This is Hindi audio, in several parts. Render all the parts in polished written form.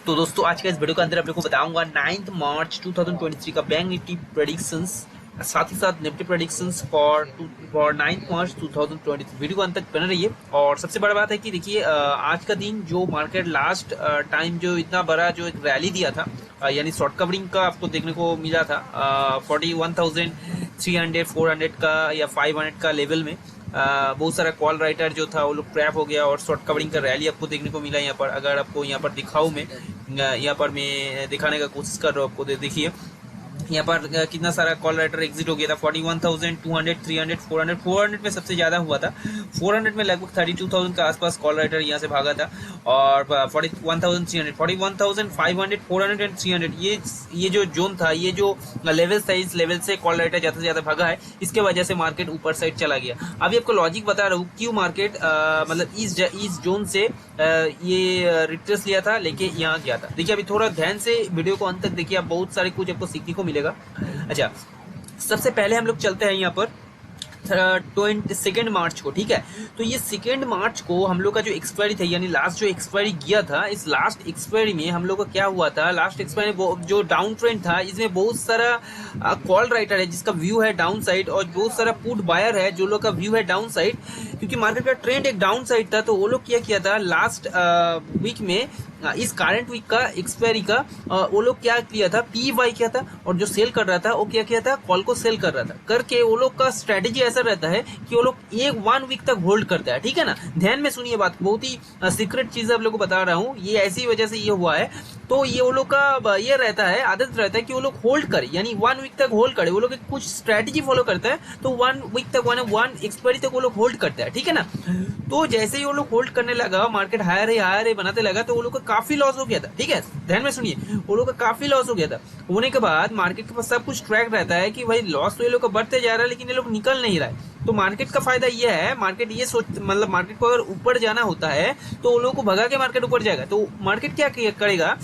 तो दोस्तों आज के इस वीडियो के अंदर आप लोगों को बताऊंगा 9 मार्च 2023 का बैंक निफ्टी प्रेडिक्शंस, साथ ही साथ Nifty predictions for 9 March 2023। Video को अंत तक बने रहिए। और सबसे बड़ा बात है कि देखिए आज का दिन जो मार्केट लास्ट टाइम जो इतना बड़ा जो एक रैली दिया था, यानी शॉर्ट कवरिंग का आपको देखने को मिला था 41,300 400 का या 500 का लेवल में। बहुत सारा कॉल राइटर जो था वो लोग ट्रैप हो गया और शॉर्ट कवरिंग का रैली आपको देखने को मिला। यहाँ पर अगर आपको यहाँ पर दिखाऊं यहाँ पर मैं दिखाने का कोशिश कर रहा हूँ आपको, देखिए यहाँ पर कितना सारा कॉल राइटर एग्जिट हो गया था। 41,200 300 400 में सबसे ज्यादा हुआ था। 400 में लगभग 32,000 के आसपास कॉल राइटर यहाँ से भागा था। और 41,300 41,500 400 एंड 300 ये जो जोन था, ये जो लेवल था, इस लेवल से कॉल राइटर ज्यादा से ज्यादा भागा है। इसके वजह से मार्केट ऊपर साइड चला गया। अभी आपको लॉजिक बता रहा हूँ क्यों मार्केट मतलब इस जोन से ये रिट्रेस लिया था, लेके यहाँ गया था। देखिए अभी थोड़ा ध्यान से वीडियो को अंत तक देखिए, आप बहुत सारे कुछ आपको सीखने को मिलेगा। अच्छा, सबसे पहले हम लोग चलते हैं यहाँ पर 22 मार्च को, ठीक है। तो ये 2 मार्च को हम लोग का जो एक्सपायरी था, यानी लास्ट जो एक्सपायरी गया था, इस लास्ट एक्सपायरी में हम लोग का क्या हुआ था, लास्ट एक्सपायरी में जो डाउन ट्रेंड था, इसमें बहुत सारा कॉल राइटर है जिसका व्यू है डाउन साइड, और बहुत सारा पुट बायर है जो लोग का व्यू है डाउन साइड। क्योंकि मार्केट का ट्रेंड एक डाउन साइड था, तो वो लोग क्या किया था लास्ट वीक में, इस करंट वीक का एक्सपायरी का वो लोग क्या किया था, पी बाई किया था, और जो सेल कर रहा था वो क्या किया था, कॉल को सेल कर रहा था। करके वो लोग का स्ट्रेटेजी ऐसा रहता है कि वो लोग 1 वीक तक होल्ड करता है, ठीक है ना। ध्यान में सुनिए बात, बहुत ही सीक्रेट चीज आप लोग को बता रहा हूँ, ये ऐसी वजह से ये हुआ है। तो ये वो लोग का ये रहता है, आदत रहता है कि वो लोग होल्ड करे, यानी 1 वीक तक होल्ड करे। वो लोग कुछ स्ट्रेटेजी फॉलो करता है, तो 1 वीक तक 1 एक्सपायरी तक वो लोग होल्ड करता है, ठीक है ना। तो जैसे ही वो लोग होल्ड करने लगा, मार्केट हायर है बनाते लगा, तो वो लोग का काफी लॉस हो गया था, ठीक है। ध्यान में सुनिए, वो लोग का काफी लॉस हो गया था। होने के बाद मार्केट के पास सब कुछ ट्रैक रहता है कि भाई लॉस तो ये लोग का बढ़ते जा रहा है, लेकिन ये लोग निकल नहीं रहा है। तो मार्केट का फायदा ये है, मार्केट ये मतलब मार्केट को अगर ऊपर जाना होता है तो वो लोगों को भगा के मार्केट ऊपर जाएगा। तो मार्केट क्या करेगा,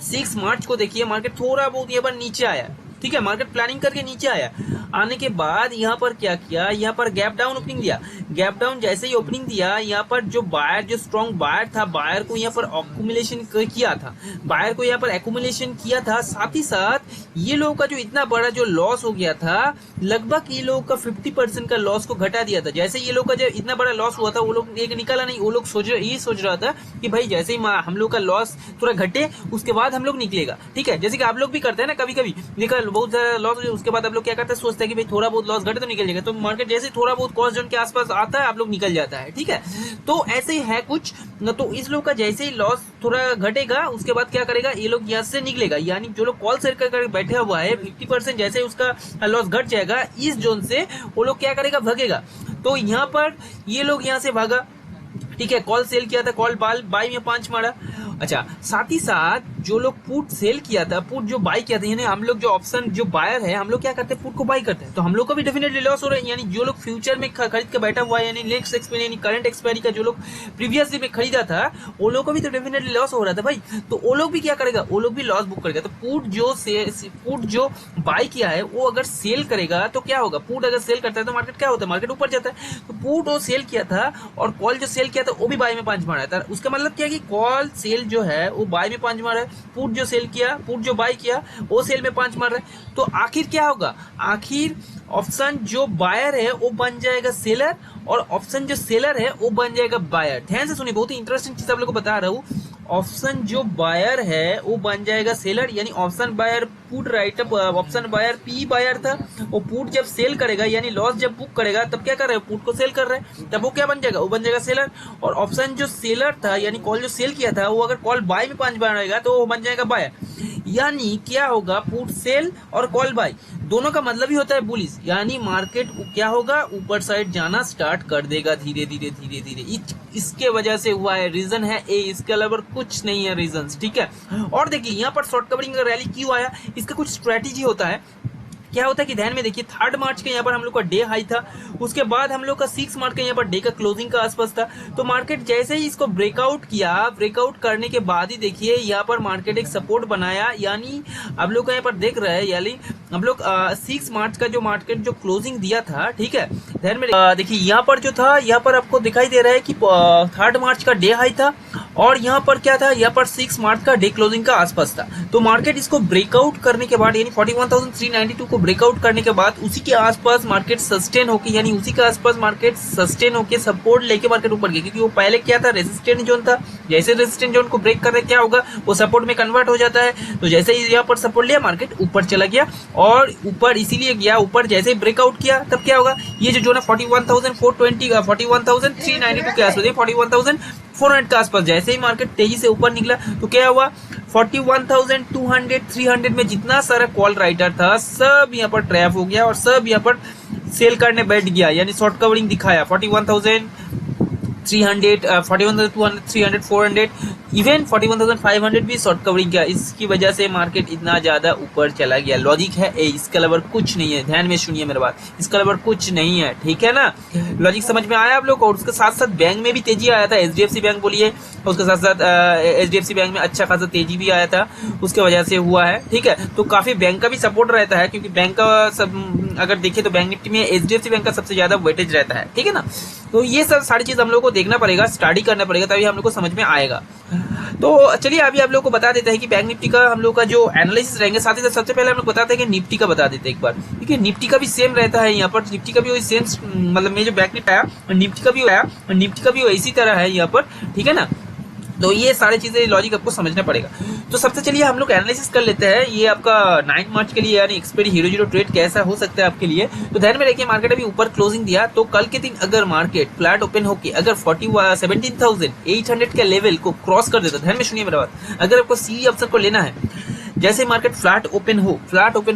6 मार्च को देखिए मार्केट थोड़ा बहुत यहाँ पर नीचे आया, ठीक है। मार्केट प्लानिंग करके नीचे आया, आने के बाद यहाँ पर क्या किया, यहाँ पर गैप डाउन ओपनिंग दिया। गैप डाउन जैसे ही ओपनिंग दिया, यहाँ पर जो बायर, जो स्ट्रॉन्ग बायर था, बायर को यहाँ पर एक्यूमुलेशन किया था, बायर को यहाँ पर एक्यूमुलेशन किया था। साथ ही साथ ये लोगों का जो इतना बड़ा जो लॉस हो गया था, लगभग ये लोगों का 50% का लॉस को घटा दिया था। जैसे ये लोग का जब इतना बड़ा लॉस हुआ था, वो लोग एक निकाला नहीं, वो लोग ये सोच रहा था कि भाई जैसे ही हम लोग का लॉस थोड़ा घटे उसके बाद हम लोग निकलेगा, ठीक है। जैसे कि आप लोग भी करते हैं ना, कभी कभी निकल बहुत ज्यादा लॉस हो, उसके बाद आप लोग क्या करते हैं, सोचते हैं कि भाई थोड़ा बहुत लॉस घटे तो निकल जाएगा। तो मार्केट जैसे थोड़ा बहुत कॉस्ट जोन के आसपास आता है, आप लोग निकल जाता है, ठीक है। तो ऐसे ही है कुछ न। तो इस लोग का जैसे ही लॉस थोड़ा घटेगा, उसके बाद क्या करेगा, ये लोग यहाँ से निकलेगा। यानी जो लोग कॉल सेल कर बैठे हुआ है, 50% जैसे ही उसका लॉस घट जाएगा इस जोन से, वो लोग क्या करेगा, भगेगा। तो यहाँ पर ये लोग यहाँ से भागा, ठीक है। कॉल सेल किया था, कॉल बाय में 5 मारा। अच्छा, साथ ही साथ जो लोग पुट सेल किया था, पुट जो बाय किया था, यानी हम लोग जो ऑप्शन जो बायर है, हम लोग क्या करते हैं, पुट को बाय करते हैं, तो हम लोग को भी डेफिनेटली लॉस हो रहा है। यानी जो लोग फ्यूचर में खरीद के बैठा हुआ है, यानी नेक्स्ट एक्सपायरी यानी करंट एक्सपायरी का जो लोग प्रीवियसली में खरीदा था, वो लोग को भी तो डेफिनेटली लॉस हो रहा था भाई। तो वो लोग भी क्या करेगा, वो लोग भी लॉस बुक करेगा। तो पुट जो बाय किया है वो अगर सेल करेगा तो क्या होगा, पुट अगर सेल करता है तो मार्केट क्या होता है, मार्केट ऊपर जाता है। तो पुट वो सेल किया था और कॉल जो सेल किया था वो भी बाय में 5 मारा था। उसका मतलब क्या है कि कॉल सेल जो है वो बाय में 5 मार रहा है, पुट जो सेल किया, पुट जो बाय किया वो सेल में 5 मार रहा है। तो आखिर क्या होगा, आखिर ऑप्शन जो बायर है वो बन जाएगा सेलर, और ऑप्शन जो सेलर है वो बन जाएगा बायर। ध्यान से सुनिए, बहुत ही इंटरेस्टिंग चीज आप लोग को बता रहा हूँ। ऑप्शन जो बायर है वो बन जाएगा सेलर, यानी option buyer put write up, option buyer p buyer था, वो पुट जब सेल करेगा यानी लॉस जब बुक करेगा, तब क्या कर रहे हैं, पुट को सेल कर रहे हैं, तब वो क्या बन जाएगा, वो बन जाएगा सेलर। और ऑप्शन जो सेलर था, यानी कॉल जो सेल किया था, वो अगर कॉल बाय में 5 बार आएगा तो वो बन जाएगा बायर। यानी क्या होगा, पुट सेल और कॉल बाय दोनों का मतलब ही होता है बुलिश, यानी मार्केट क्या होगा, ऊपर साइड जाना स्टार्ट कर देगा धीरे धीरे धीरे धीरे। इसके वजह से हुआ है, रीजन है ए, इसके अलावा कुछ नहीं है रीजंस, ठीक है। और देखिए यहाँ पर शॉर्ट कवरिंग का रैली क्यों आया, इसका कुछ स्ट्रेटेजी होता है। क्या होता है कि ध्यान में देखिए, 3 मार्च के यहाँ पर हम लोग का डे हाई था, उसके बाद हम लोग का 6 मार्च के यहाँ पर डे का क्लोजिंग का आसपास था। तो मार्केट जैसे ही इसको ब्रेकआउट किया, ब्रेकआउट करने के बाद ही देखिए यहाँ पर मार्केट एक सपोर्ट बनाया, यानी आप लोग का यहाँ पर देख रहे हैं, यानी हम लोग 6 मार्च का जो मार्केट जो क्लोजिंग दिया था, ठीक है। ध्यान में देखिए यहाँ पर जो था, यहाँ पर आपको दिखाई दे रहा है कि 3 मार्च का डे हाई था और यहाँ पर क्या था, यहाँ पर 6 मार्च का डे क्लोजिंग का आसपास था। तो मार्केट इसको ब्रेकआउट करने के बाद, यानी 41,392 को ब्रेकआउट करने के बाद उसी के आसपास मार्केट सस्टेन होके, यानी उसी के आसपास मार्केट सस्टेन होके सपोर्ट लेके मार्केट ऊपर गया, क्योंकि वो पहले क्या था, रेजिस्टेंट जोन था। जैसे रेजिस्टेंट जोन को ब्रेक कर रहे क्या होगा, वो सपोर्ट में कन्वर्ट हो जाता है। तो जैसे ही यहाँ पर सपोर्ट लिया, मार्केट ऊपर चला गया और ऊपर इसीलिए गया ऊपर। जैसे ही ब्रेकआउट किया तब क्या होगा, ये जो है 41,420 41,392 के आसपास, 41,400 के आसपास जैसे ही मार्केट तेजी से ऊपर निकला तो क्या हुआ, 41,200 300 में जितना सारा कॉल राइटर था सब यहाँ पर ट्रैप हो गया और सब यहाँ पर सेल करने बैठ गया, यानी शॉर्ट कवरिंग दिखाया। 41,300 41,200 300 400 इवन 41,500 भी शॉर्ट कवरिंग किया। इसकी वजह से मार्केट इतना ज्यादा ऊपर चला गया। लॉजिक है इसके अलावा कुछ नहीं है, ध्यान में सुनिए मेरी बात, इसके अलावा कुछ नहीं है, ठीक है ना। लॉजिक समझ में आया आप लोग। और उसके साथ साथ बैंक में भी तेजी आया था, एचडीएफसी बैंक बोलिए, उसके साथ साथ एचडीएफसी बैंक में अच्छा खासा तेजी भी आया था, उसके वजह से हुआ है, ठीक है। तो काफी बैंक का भी सपोर्ट रहता है, क्योंकि बैंक का सब अगर देखें तो बैंक निफ्टी में एचडीएफसी बैंक का सबसे ज्यादा वेटेज रहता है, ठीक है ना। तो ये सब सारी चीज हम लोग को देखना पड़ेगा, स्टडी करना पड़ेगा, तभी हम लोग को समझ में आएगा। तो चलिए अभी आप लोग को बता देते हैं कि बैंक निफ्टी का हम लोग का जो एनालिसिस रहेंगे, साथ ही साथ सबसे पहले हम लोग बताते हैं कि निफ्टी का बता देते हैं एक बार, क्योंकि निफ्टी का भी सेम रहता है। यहाँ पर निफ्टी का भी वही सेम, मतलब में जो बैंक निफ्टी आया निफ्टी का भी आया और निफ्टी का भी इसी तरह है यहाँ पर, ठीक है ना। तो ये सारी चीजें लॉजिक आपको समझना पड़ेगा। तो सबसे चलिए हम लोग एनालिसिस कर लेते हैं ये आपका 9 मार्च के लिए, यानी एक्सपायरी हीरो जीरो ट्रेड कैसा हो सकता है आपके लिए। तो ध्यान में रखिए, मार्केट अभी ऊपर क्लोजिंग दिया, तो कल के दिन अगर मार्केट फ्लैट ओपन होके अगर 17,800 के लेवल को क्रॉस कर देता, ध्यान में सुनिए मेरा बात, अगर आपको सी ऑप्शन को लेना है, जैसे मार्केट फ्लैट ओपन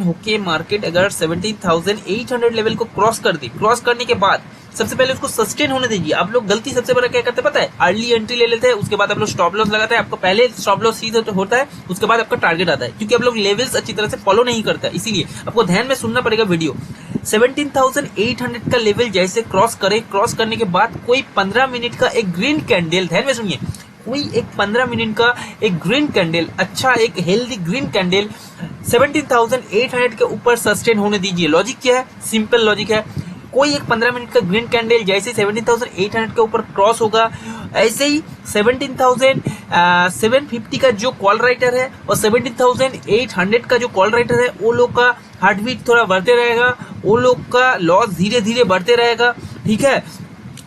होके मार्केट अगर 17,800 लेवल को क्रॉस कर दी, क्रॉस करने के बाद सबसे पहले उसको सस्टेन होने दीजिए। आप लोग गलती सबसे बड़ा क्या करते हैं पता है, अर्ली एंट्री ले लेते हैं, उसके बाद आप लोग स्टॉप लॉस लगाते हैं। आपको पहले स्टॉप लॉस सीधा होता है, उसके बाद आपका टारगेट आता है, क्योंकि आप लोग लेवल्स अच्छी तरह से फॉलो नहीं करता, इसीलिए आपको ध्यान में सुनना पड़ेगा वीडियो। 17,800 का लेवल जैसे क्रॉस करे, क्रॉस करने के बाद कोई 15 मिनट का एक ग्रीन कैंडल, ध्यान में सुनिए, कोई एक 15 मिनट का एक ग्रीन कैंडल, अच्छा एक हेल्दी ग्रीन कैंडल 17,800 के ऊपर सस्टेन होने दीजिए। लॉजिक क्या है, सिंपल लॉजिक है, कोई एक 15 मिनट का ग्रीन कैंडल जैसे 17,800 के ऊपर क्रॉस होगा, ऐसे ही 17,750 का जो कॉल राइटर है और 17,800 का जो कॉल राइटर है, वो लोग का हार्ट बीट थोड़ा बढ़ते रहेगा, वो लोग का लॉस धीरे धीरे बढ़ते रहेगा, ठीक है।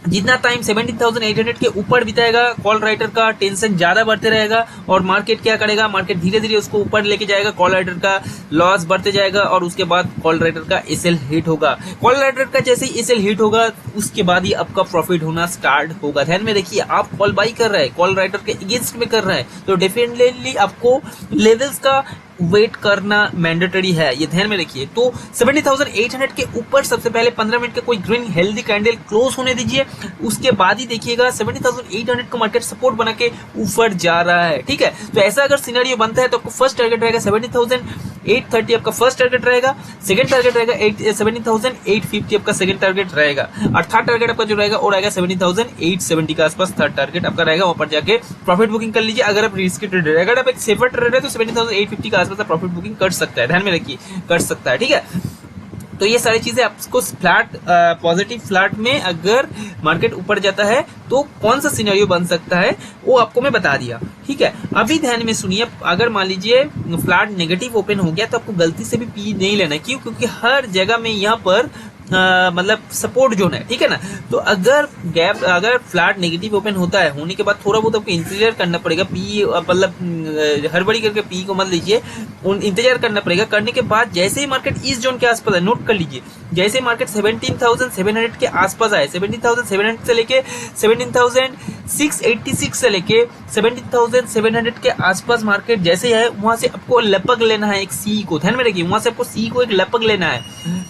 जितना टाइम 17,800 के ऊपर बिताएगा, कॉल राइटर का टेंशन ज्यादा बढ़ते रहेगा और मार्केट क्या करेगा, मार्केट धीरे धीरे उसको ऊपर लेके जाएगा, कॉल राइटर का लॉस बढ़ते जाएगा और उसके बाद कॉल राइटर का एसएल हिट होगा। कॉल राइटर का जैसे ही एसएल हिट होगा, उसके बाद ही आपका प्रॉफिट होना स्टार्ट होगा। ध्यान में देखिए, आप कॉल बाई कर रहे हैं, कॉल राइटर के अगेंस्ट में कर रहे हैं, तो डेफिनेटली आपको लेवल्स का वेट करना मैंडेटरी है, ये ध्यान में रखिए। तो 17,800 के ऊपर सबसे पहले 15 मिनट का कोई ग्रीन हेल्दी कैंडल क्लोज होने दीजिए, उसके बाद ही देखिएगा 17,800 को मार्केट सपोर्ट बना के ऊपर जा रहा है, ठीक है। तो ऐसा अगर सिनेरियो बनता है तो आपको फर्स्ट टारगेट रहेगा 17,830 आपका फर्स्ट टारगेट रहेगा, सेकंड टारगेट रहेगा 17,850 आपका सेकंड टारगेट रहेगा, और थर्ड टारगेट आपका जो रहेगा वो रहेगा 17,870 के आसपास थर्ड टारगेट आपका रहेगा। वहां पर जाके प्रॉफिट बुकिंग कर लीजिए अगर आप रिस्की ट्रेडर है। अगर आप एक सेफर ट्रेडर है तो 17,850 के आसपास प्रॉफिट बुकिंग कर सकता है, ध्यान में रखिए, कर सकता है, ठीक है। तो ये सारी चीजें आपको फ्लैट पॉजिटिव फ्लैट में अगर मार्केट ऊपर जाता है तो कौन सा सिनेरियो बन सकता है वो आपको मैं बता दिया, ठीक है। अभी ध्यान में सुनिए, अगर मान लीजिए फ्लैट नेगेटिव ओपन हो गया तो आपको गलती से भी पी नहीं लेना, क्यों, क्योंकि हर जगह में यहाँ पर मतलब सपोर्ट जोन है, ठीक है ना। तो अगर गैप, अगर फ्लैट नेगेटिव ओपन होता है, होने के बाद थोड़ा बहुत आपको इंतजार करना पड़ेगा, पी मतलब हड़बड़ी करके पी को मत लीजिए, इंतजार करना पड़ेगा। करने के बाद जैसे ही मार्केट इस जोन के आसपास है, नोट कर लीजिए, जैसे मार्केट 17,700 के आसपास आए, 17,700 से लेके 17,686 से लेके 17,700 के आसपास मार्केट जैसे है, वहां से आपको लपक लेना है एक सी को, ध्यान में रखिए, वहां से आपको सी को एक लपक लेना है,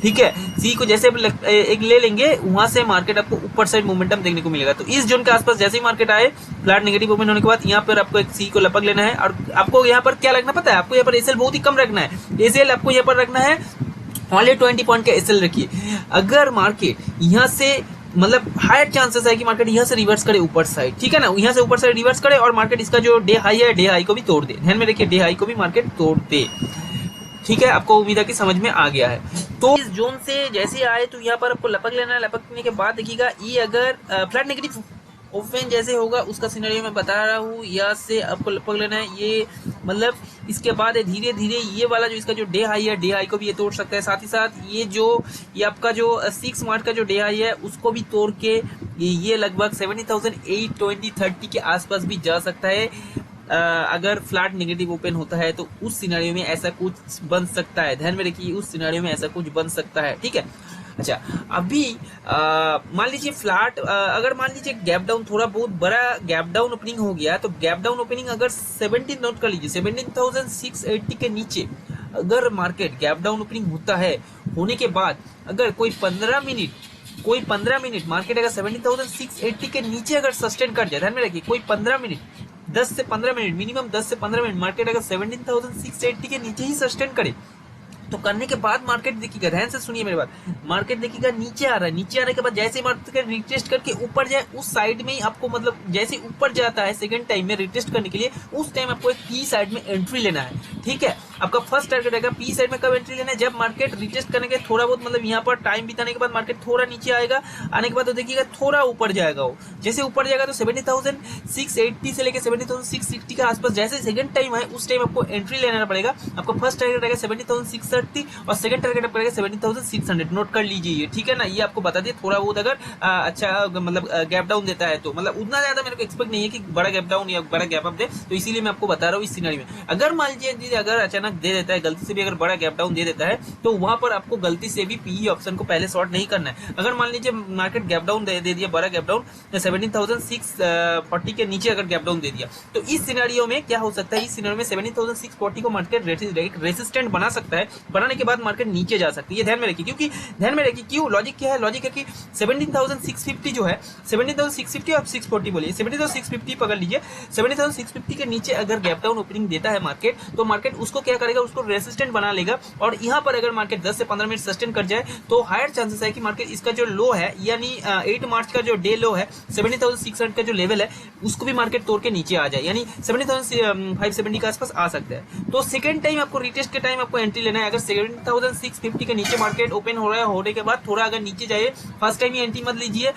ठीक है। सी को जैसे एक ले लेंगे, वहां से मार्केट आपको ऊपर साइड मोमेंटम देखने को मिलेगा। तो इस जोन के आसपास जैसे ही मार्केट आए, फ्लैट नेगेटिव ओपन होने के बाद यहाँ पर आपको एक सी को लपक लेना है, और आपको यहाँ पर क्या रखना पता है, आपको यहाँ पर एसएल बहुत ही कम रखना है, एसएल आपको यहाँ पर रखना है ओनली 20 पॉइंट का एसएल रखिए। अगर मार्केट यहाँ से मतलब हायर चांसेस है कि मार्केट यहाँ से रिवर्स करे ऊपर साइड, ठीक है ना, यहाँ से ऊपर साइड रिवर्स करे और मार्केट इसका जो डे हाई है, डे हाई को भी तोड़ दे, ध्यान में रखिए, डे हाई को भी मार्केट तोड़ दे, ठीक है। आपको उम्मीद है कि समझ में आ गया है। तो इस जोन से जैसे आए तो यहाँ पर आपको लपक लेना है, लपकने के बाद देखिएगा ये अगर फ्लैट नेगेटिव ओपन जैसे होगा उसका सिनेरियो मैं बता रहा हूँ, यहाँ से आपको पकड़ लेना है ये, मतलब इसके बाद धीरे धीरे ये वाला जो इसका जो डे हाई है, डे हाई को भी ये तोड़ सकता है। साथ ही साथ ये आपका जो 6 मार्च का जो डे हाई है उसको भी तोड़ के ये लगभग 70,820-30 के आसपास भी जा सकता है। अगर फ्लैट नेगेटिव ओपन होता है तो उस सिनेरियो में ऐसा कुछ बन सकता है, ध्यान में रखिए, उस सिनेरियो में ऐसा कुछ बन सकता है, ठीक है। अच्छा, अभी मान लीजिए फ्लैट, अगर मान लीजिए गैप डाउन, थोड़ा बहुत बड़ा गैप डाउन ओपनिंग हो गया, तो गैप डाउन ओपनिंग अगर 17, नोट कर लीजिए, 17,680 के नीचे अगर मार्केट गैप डाउन ओपनिंग होता है, होने के बाद अगर कोई 15 मिनट मार्केट अगर 17,680 के नीचे अगर सस्टेन कर जाए, ध्यान में रखिए, कोई 15 मिनट, 10 से 15 मिनट, मिनिमम 10 से 15 मिनट मार्केट अगर 17,680 के नीचे ही सस्टेन करे, तो करने के बाद मार्केट देखिएगा, ध्यान से सुनिए मेरी बात, मार्केट देखिएगा नीचे आ रहा है, नीचे आने के बाद जैसे मार्केट रिटेस्ट करके ऊपर जाए, उस साइड में ही आपको, मतलब जैसे ऊपर जाता है सेकंड टाइम में रिटेस्ट करने के लिए, उस टाइम आपको एक पी साइड में एंट्री लेना है, ठीक है। आपका फर्स्ट टारगेट रहेगा पी साइड में कब एंट्री लेना है, जब मार्केट रिटेस्ट करने के थोड़ा बहुत, मतलब यहाँ पर टाइम बिताने के बाद मार्केट थोड़ा नीचे आएगा, आने के बाद तो देखिएगा थोड़ा ऊपर जाएगा, वो जैसे ऊपर जाएगा तो 70,680 से लेकर 70,660 के आसपास जैसे सेकंड टाइम है, उस टाइम आपको एंट्री लेना पड़ेगा। आपका फर्स्ट टारगेट रहेगा 70,630 और सेकंड टारगेट आपका रहेगा 70,600, नोट कर लीजिए, ठीक है ना। ये आपको बता दिए, थोड़ा बहुत अगर अच्छा मतलब गैप डाउन देता है तो, मतलब उतना ज्यादा मेरे को एक्सपेक्ट नहीं है कि बड़ा गैप डाउन या बड़ा गैप अप दे, तो इसीलिए मैं आपको बता रहा हूँ इस सिनेरियो में। अगर मान लीजिए अगर अचानक दे देता है, गलती से भी अगर बड़ा गैप डाउन दे देता है, तो वहां पर आपको गलती से भी पीई ऑप्शन को पहले शॉर्ट नहीं करना है। अगर मान लीजिए मार्केट गैप डाउन दे दिया, बड़ा गैप डाउन 17,640 के नीचे अगर गैप डाउन दे दिया, तो इस सिनेरियो में क्या हो सकता है, इस सिनेरियो में 17,640 को मार्केट रेसिस्टेंट बना सकता है, बनाने के बाद मार्केट नीचे जा सकती है, ध्यान में रखिए। क्योंकि ध्यान में रखिए क्यों, लॉजिक क्या है, लॉजिक है कि 17,650 जो है, 17,650 आप 640 बोलिए, 17,650 पकड़ लीजिए, 17,650 के नीचे अगर गैप डाउन ओपनिंग देता है मार्केट, तो मार्केट उसको क्या करेगा, उसको रेसिस्टेंट बना लेगा, और यहाँ पर अगर मार्केट 10 से 15 मिनट सस्टेन कर जाए, तो हायर चांसेस है कि मार्केट इसका जो लो है, यानी 8 मार्च का जो डे लो है 70,600 का जो लेवल है, उसको भी मार्केट तोड़ के नीचे आ जाए, यानी 70,570 के आसपास आ सकता है। तो सेकंड टाइम आपको रिटेस्ट के टाइम आपको एंट्री लेना है। अगर 7,650 के नीचे मार्केट ओपन हो रहा है, होने के बाद थोड़ा अगर नीचे जाए, फर्स्ट टाइम ही एंट्री मत लीजिए,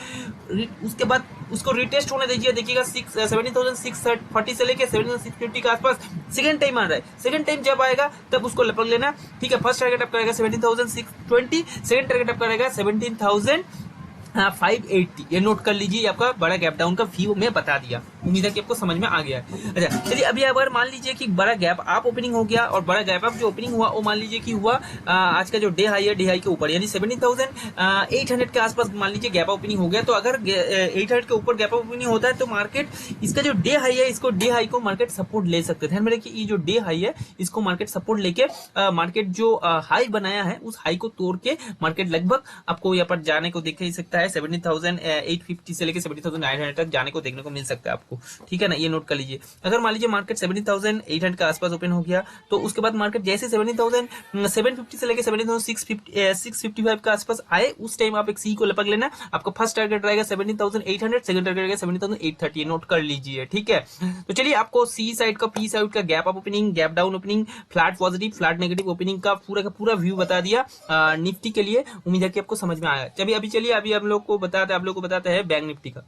उसके बाद उसको रिटेस्ट होने दीजिए। देखिएगा 7,640 से लेके 7,650 के आसपास सेकंड टाइम आ रहा है, सेकंड टाइम जब आएगा तब उसको लपक लेना, ठीक है। फर्स्ट टारगेट आपका रहेगा 17,620, सेकंड टारगेट आपका रहेगा 17,580, ये नोट कर लीजिए। आपका बड़ा गैप डाउन का व्यू मैं बता दिया, उम्मीद है कि आपको समझ में आ गया है। अच्छा चलिए, अभी अगर मान लीजिए कि बड़ा गैप अप ओपनिंग हो गया, और बड़ा गैप अप जो ओपनिंग हुआ वो मान लीजिए कि हुआ आज का जो डे हाई है, डे हाई के ऊपर, यानी 70,800 के आसपास मान लीजिए गैप ओपनिंग हो गया। तो अगर 800 के ऊपर गैप ओपनिंग होता है, तो मार्केट इसका जो डे हाई है, इसको डे हाई को मार्केट सपोर्ट ले सकते हैं। ध्यान में रखिए, ये जो डे हाई है इसको मार्केट सपोर्ट लेके मार्केट जो हाई बनाया है, उस हाई को तोड़ के मार्केट लगभग आपको यहाँ पर जाने को देख ही सकता है, 70,850 से लेकर 70,900 तक जाने को देखने को मिल सकता है आपको, ठीक है ना। ये नोट कर लीजिए। अगर मान लीजिए मार्केट 70,800 के आसपास ओपन हो गया, तो उसके बाद मार्केट जैसे 70,750 से लेकर 70,655 के आसपास आए, उस टाइम आप एक सी को लपक लेना। आपका फर्स्ट टारगेट रहेगा 70,800, सेकंड टारगेट रहेगा 70,830, नोट कर लीजिए, ठीक है। तो चलिए, आपको सी साइड का, पी साइड का gap up opening, gap down opening, flat positive, flat negative opening का पूरा व्यू बता दिया निफ्टी के लिए। उम्मीद है कि आपको समझ में आया। चलिए अभी हम लोग को बताते हैं बैंक निफ्टी का।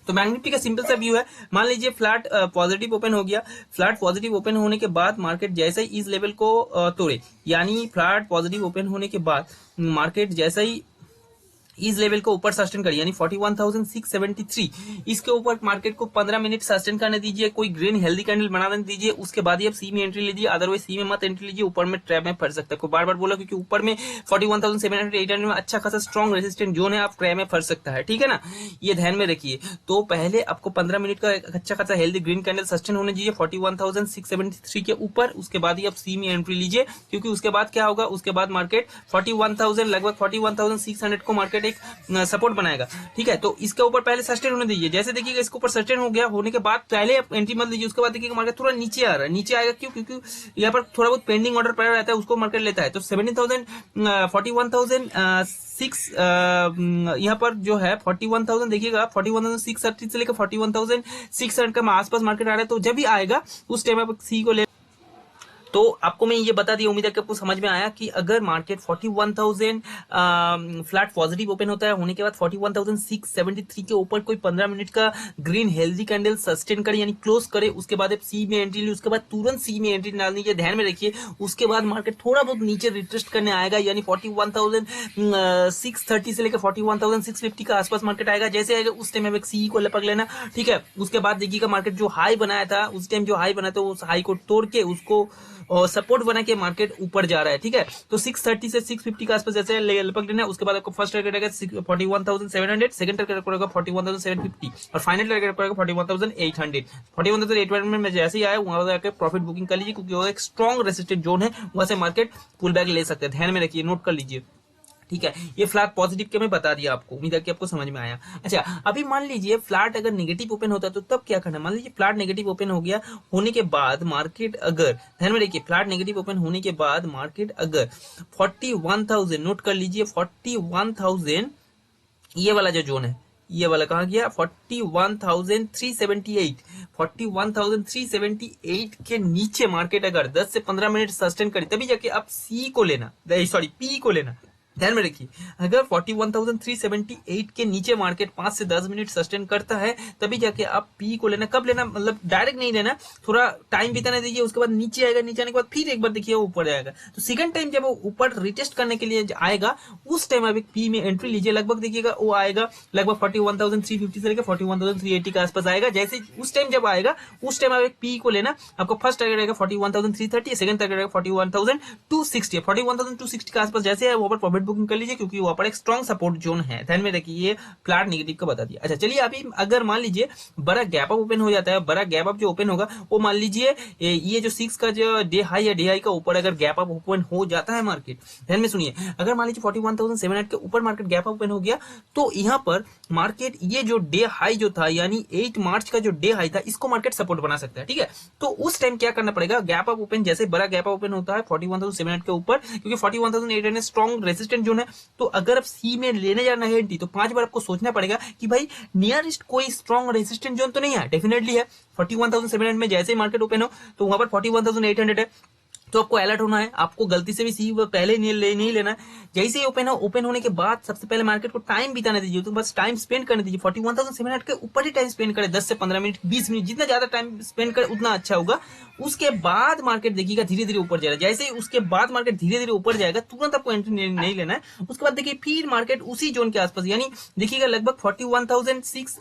तो बैंक निफ्टी का सिंपल सा व्यू है, मान लीजिए फ्लैट पॉजिटिव ओपन हो गया। फ्लैट पॉजिटिव ओपन होने के बाद मार्केट जैसे ही इस लेवल को तोड़े, यानी फ्लैट पॉजिटिव ओपन होने के बाद मार्केट जैसे ही इस लेवल को ऊपर सस्टेन करिए, यानी 41,673, इसके ऊपर मार्केट को 15 मिनट सस्टेन करने दीजिए, कोई ग्रीन हेल्दी कैंडल बनाने दीजिए, उसके बाद ही आप सी में एंट्री लीजिए। अदरवाइज सी में मत एंट्री लीजिए, ऊपर में ट्रैप में फंस सकता है। बार बार बोला, क्योंकि ऊपर में 41,700 800 में अच्छा खासा स्ट्रॉन्ग रेजिस्टेंट जोन है, आप ट्रैप में फंस सकता है, ठीक है ना। ये ध्यान में रखिए। तो पहले आपको 15 मिनट का अच्छा खासा हेल्दी ग्रीन कैंडल सस्टेन होने दीजिए 41,673 के ऊपर, उसके बाद ही आप सी में एंट्री लीजिए। क्योंकि उसके बाद क्या होगा, उसके बाद मार्केट 41,000 लगभग 41,600 को मार्केट एक सपोर्ट बनाएगा, ठीक है। तो इसके ऊपर पहले सस्टेन होने दीजिए। जैसे देखिएगा इसके ऊपर सस्टेन हो गया, होने के बाद पहले आप एंट्री मत लीजिए। उसके बाद देखिएगा मार्केट थोड़ा नीचे आ रहा है, नीचे आएगा क्यों, क्योंकि यहाँ पर थोड़ा बहुत पेंडिंग ऑर्डर पड़ा रहता है, उसको मार्केट लेता है। तो 70,000 41,006 यहाँ पर जो है 41,000, देखिएगा 41,630 से लेकर 41,600 का आसपास मार्केट आ रहा है। तो जब भी आएगा उस टाइम आप सी को ले तो आपको मैं ये बता दिया, उम्मीद है कि आपको समझ में आया कि अगर मार्केट 41,000 फ्लैट पॉजिटिव ओपन होता है, होने के बाद 41,673 के ऊपर कोई 15 मिनट का ग्रीन हेल्दी कैंडल सस्टेन करे यानी क्लोज करे, उसके बाद आप सी में एंट्री ली, उसके बाद तुरंत सी में एंट्री डालनी है, ध्यान में रखिए। उसके बाद मार्केट थोड़ा बहुत नीचे रिटेस्ट करने आएगा, यानी 41,630 से लेकर 41,650 का आसपास मार्केट आएगा। जैसे आएगा उस टाइम एक सी को लपक लेना, ठीक है। उसके बाद देखिएगा मार्केट जो हाई बनाया था उस टाइम, जो हाई बनाया था उस हाई को तोड़ के उसको और सपोर्ट बना के मार्केट ऊपर जा रहा है, ठीक है। तो 630 से 650 के आसपास जैसे लपक लेना है। उसके बाद आपको फर्स्ट टारगेट रहेगा 41,700, सेकंड टारगेट रहेगा 41,750 और फाइनल टारगेट रहेगा 41,800। 41,800 में जैसे ही आया वहां जाकर प्रॉफिट बुकिंग कर लीजिए, क्योंकि वो एक स्ट्रॉन्ग रेसिस्टेंट जोन है, वहां से मार्केट पुल बैक ले सकते हैं। ध्यान में रखिए, नोट कर लीजिए, ठीक है। ये फ्लैट पॉजिटिव के मैं बता दिया आपको, उम्मीद है कि आपको समझ में आया। अच्छा, अभी मान लीजिए फ्लैट अगर नेगेटिव ओपन होता है तो तब क्या करना। मान लीजिए फ्लैट नेगेटिव ओपन हो गया, होने के बाद मार्केट अगर, ध्यान में रखिए, फ्लैट नेगेटिव ओपन होने के बाद मार्केट अगर 41,000, नोट कर लीजिए 41,000, ये वाला जो जोन है, ये वाला कहाँ गया, 41,378, 41,378 के नीचे मार्केट अगर 10 से 15 मिनट सस्टेन करे, तभी जाके आप सी को लेना, सॉरी पी को लेना। ध्यान में रखिए, अगर 41,378 के नीचे मार्केट 5 से 10 मिनट सस्टेन करता है, तभी जाके आप पी को लेना। कब लेना, मतलब डायरेक्ट नहीं लेना, थोड़ा टाइम बिताने दीजिए। उसके बाद नीचे आएगा, नीचे आने के बाद फिर एक बार देखिए ऊपर जाएगा। तो सेकंड टाइम जब वो ऊपर रिटेस्ट करने के लिए आएगा, उस टाइम आप एक पी में एंट्री लीजिए। लगभग देखिएगा वो आएगा लगभग 41,350 से लेकर 41,380 के आसपास आएगा। जैसे उस टाइम जब आएगा, उस टाइम आप एक पी को लेना। आपको फर्स्ट टारगेट रहेगा 41,330, सेकंड टारगेट रहेगा 41,260। 41,260 के आसपास जैसे है वहां पर प्रॉफिट बुकिंग कर लीजिए, क्योंकि वहां पर एक स्ट्रॉन्ग सपोर्ट जोन है। ध्यान में रखिए, ये फ्लैट नेगेटिव का बता दिया। अच्छा चलिए, अभी अगर मान लीजिए बड़ा गैप अप ओपन हो जाता है, बड़ा गैप अप जो ओपन होगा वो मान लीजिए ये जो 6 का जो डे हाई या डे हाई का ऊपर अगर गैप अप ओपन हो जाता है मार्केट, ध्यान में सुनिए, अगर मान लीजिए 41,700 के ऊपर मार्केट गैप अप ओपन हो गया, तो यहां पर मार्केट ये जो डे हाई जो था यानी 8 मार्च का जो डे हाई था, इसको मार्केट सपोर्ट बना सकता है, ठीक है। तो उस टाइम क्या करना पड़ेगा, गैप अप ओपन, जैसे बड़ा गैप अप ओपन होता है 41,700 के ऊपर, क्योंकि 41,800 स्ट्रॉन्ग रेसिस्टेंट जोन है, तो अगर आप सी में लेने जाना है एंट्री, तो 5 बार आपको सोचना पड़ेगा कि भाई नियरेस्ट कोई स्ट्रॉन्ग रेसिस्टेंट जोन तो नहीं है। डेफिनेटली है, 41,700 में जैसे ही मार्केट ओपन हो तो वहां पर 41,800 है, तो आपको अलर्ट होना है। आपको गलती से भी सी पहले नहीं लेना है। जैसे ही ओपन हो, ओपन होने के बाद सबसे पहले मार्केट को टाइम बिताने दीजिए, तो बस टाइम स्पेंड करने दीजिए। 41,700 के ऊपर ही टाइम स्पेंड करें, 10 से 15 मिनट, 20 मिनट, जितना ज्यादा टाइम स्पेंड करे उतना अच्छा होगा। उसके बाद मार्केट देखिएगा धीरे धीरे ऊपर जाएगा। जैसे ही उसके बाद मार्केट धीरे धीरे ऊपर जाएगा, तुरंत आपको एंट्री नहीं लेना है। उसके बाद देखिए फिर मार्केट उसी जोन के आसपास, यानी देखिएगा लगभग 41,006,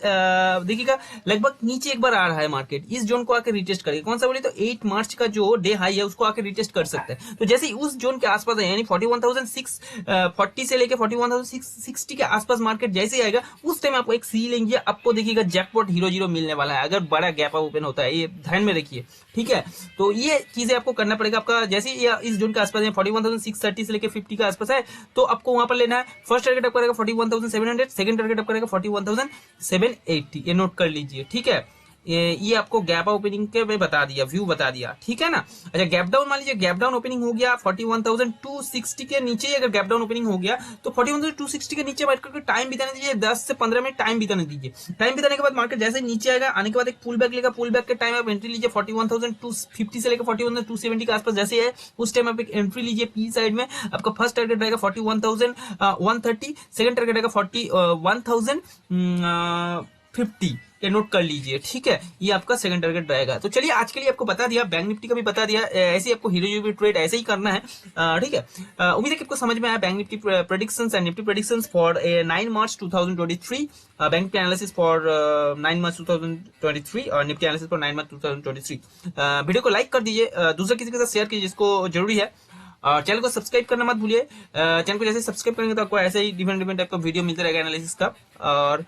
देखिएगा लगभग नीचे एक बार आ रहा है मार्केट, इस जोन को आकर रिटेस्ट करेगा। कौन सा बोले तो 8 मार्च का जो डे हाई है उसको आकर रिटेस्ट कर सकता है। तो जैसे ही उस जोन के आसपास है, यानी 41,640 से लेकर 41,660 के आसपास मार्केट जैसे ही आएगा, उस टाइम आपको एक सी लेंगे, आपको देखिएगा जैकपॉट 0-0 मिलने वाला है, अगर बड़ा गैप अप ओपन होता है। ये ध्यान में रखिए, ठीक है। तो ये चीजें आपको करना पड़ेगा। आपका जैसे ही इस जोन के आसपास है, 41,630 से लेकर 50 के आसपास है, तो आपको वहां पर लेना है। फर्स्ट टारगेट आपका रहेगा 41,700, सेकंड टारगेट आपका रहेगा 41,780। ये नोट कर लीजिए, ठीक है। ये आपको गैप ओपनिंग के में बता दिया, व्यू बता दिया, ठीक है ना। अच्छा, गैप डाउन, मान लीजिए गैप डाउन ओपनिंग हो गया 41,260 के नीचे, अगर गैप डाउन ओपनिंग हो गया तो 41,260 के नीचे बैठ करके टाइम बिताने दीजिए, 10 से 15 मिनट टाइम बिताने दीजिए। टाइम बिताने के बाद मार्केट जैसे नीचे आएगा, आने के बाद एक पुल बैक लेगा, पुल बैक के टाइम आप एंट्री लीजिए 41,250 से लेकर 41,270 के आसपास जैसे है, उस टाइम आप एक एंट्री लीजिए पी साइड में। आपका फर्स्ट टारगेट रहेगा 41,130, सेकंड टारगेट रहेगा 41,050। ये नोट कर लीजिए, ठीक है। ये आपका सेकंड टारगेट रहेगा। तो चलिए, आज के लिए आपको बता दिया, बैंक निफ्टी का भी बता दिया, ऐसे ही आपको हीरो यूबी ट्रेड ऐसे ही करना है, ठीक है। उम्मीद है कि आपको समझ में आया bank Nifty predictions and Nifty predictions for 9 March 2023, bank Nifty analysis for 9 मार्च 2023 और Nifty analysis for 9 March 2023। Video को लाइक कर दीजिए, दूसरा किसी के साथ शेयर कीजिए जिसको जरूरी है, और चैनल को सब्सक्राइब करना मत भूलिए। चैनल को जैसे सब्सक्राइब करेंगे तो आपको ऐसे ही डिफरेंट टाइप का वीडियो मिलता रहेगा एनालिसिस का। और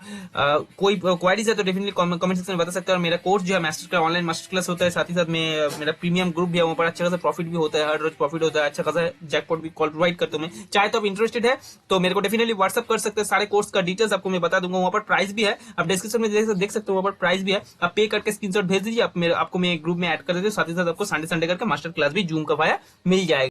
कोई क्वारीज है तो डेफिनेटली कमेंट सेक्शन में बता सकते हैं। और मेरा कोर्स जो है master class, online master class होता है, साथ ही साथ में मेरा प्रीमियम ग्रुप भी है, वहाँ पर अच्छा खासा प्रॉफिट भी होता है, हर रोज प्रॉफिट होता है, अच्छा खासा जैकपॉट भी कॉल प्रोवाइड करता हूँ मैं। चाहे तो आप इंटरेस्टेड है तो मेरे को डेफिनेटली व्हाट्सअप कर सकते हैं, सारे कोर्स का डिटेल्स आपको मैं बता दूंगा। वहाँ पर प्राइस भी है, आप डिस्क्रिप्शन में देख सकते हो, वहाँ पर प्राइस भी है। आप पे करके स्क्रीनशॉट भेज दीजिए, आपको मैं ग्रुप में ऐड कर देते, साथ ही साथ आपको संडे करके मास्टर क्लास भी जूम का वाया मिल जाएगा।